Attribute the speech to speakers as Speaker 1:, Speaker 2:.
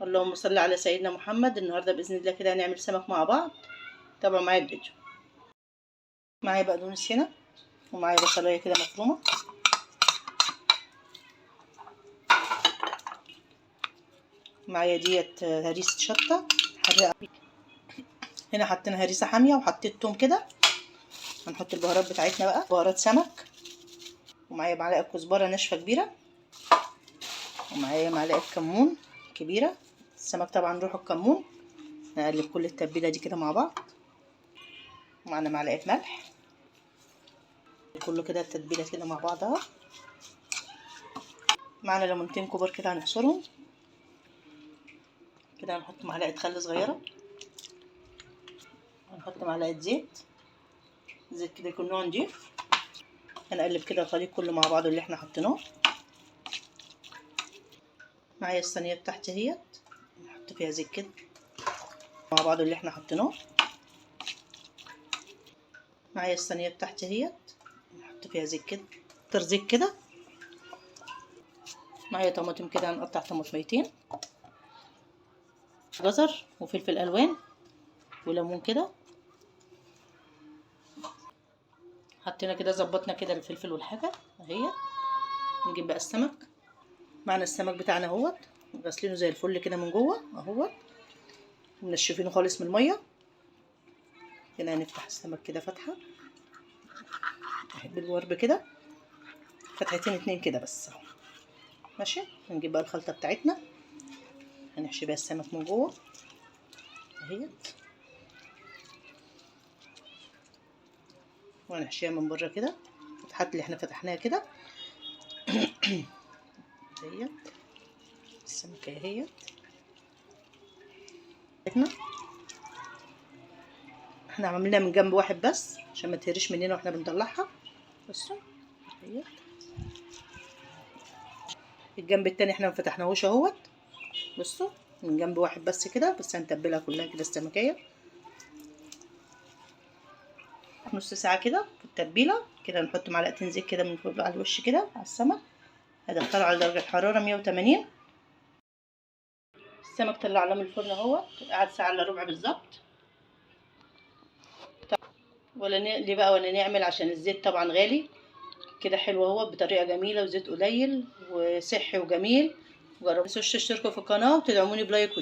Speaker 1: اللهم صل على سيدنا محمد. النهارده باذن الله كده هنعمل سمك مع بعض. تابعوا معايا الفيديو. معايا بقدونس هنا، ومعايا بصلايه كده مفرومه، معايا ديت هريسه شطه حراقه. هنا حطينا هريسه حاميه وحطيت توم كده. هنحط البهارات بتاعتنا بقى، بهارات سمك، ومعايا معلقه كزبره ناشفه كبيره، ومعايا معلقه كمون كبيره. السمك طبعا روحه الكمون. نقلب كل التتبيله دي كده مع بعض. ومعانا معلقه ملح. كله كده التتبيله كده مع بعض اهو. معانا ليمونتين كبار كده هنعصرهم كده. هنحط معلقه خل صغيره، هنحط معلقه زيت كده يكون نوع نضيف. هنقلب كده الخليط كله مع بعضه اللي احنا حطيناه. معايا الصينيه بتاعتي اهيت، نحط فيها زيت كده مع بعضه اللي احنا حطيناه. معايا الصينيه بتاعتي اهيت، نحط فيها زيت كده، كتر زيت كده. معايا طماطم كده، هنقطع طماطميتين، جزر وفلفل الوان وليمون كده. حطينا كده، ظبطنا كده الفلفل والحاجه اهي. نجيب بقى السمك. معنا السمك بتاعنا اهوت، غسلينه زي الفل كده من جوه اهوت، منشفينه خالص من الميه. هنا هنفتح السمك كده فتحه بالورب كده، فتحتين اتنين كده بس اهو. ماشي. هنجيب بقى الخلطه بتاعتنا، هنحشي بيها السمك من جوه اهيت، وهنحشيها من بره كده الفتحات اللي احنا فتحناها كده اهيت. السمكه اهيت بتاعتنا. احنا عملناها من جنب واحد بس عشان ما تهريش مننا واحنا بنطلعها. بصوا اهيت. الجنب التاني احنا ما فتحناهوش اهوت. بصوا من جنب واحد بس كده، بس هنتبلها كلها كده السمكيه نص ساعه كده في التتبيله كده. نحط معلقتين زيت كده من فوق على الوش كده على السمك. هدخله على درجه حراره 180. السمك طلعناه من الفرن اهوت، قعد ساعه الا ربع بالظبط. ليه بقى ولا نعمل؟ عشان الزيت طبعا غالي كده. حلو اهو بطريقه جميله وزيت قليل وصحي وجميل. جربوا تشتركوا في القناه وتدعموني بلايك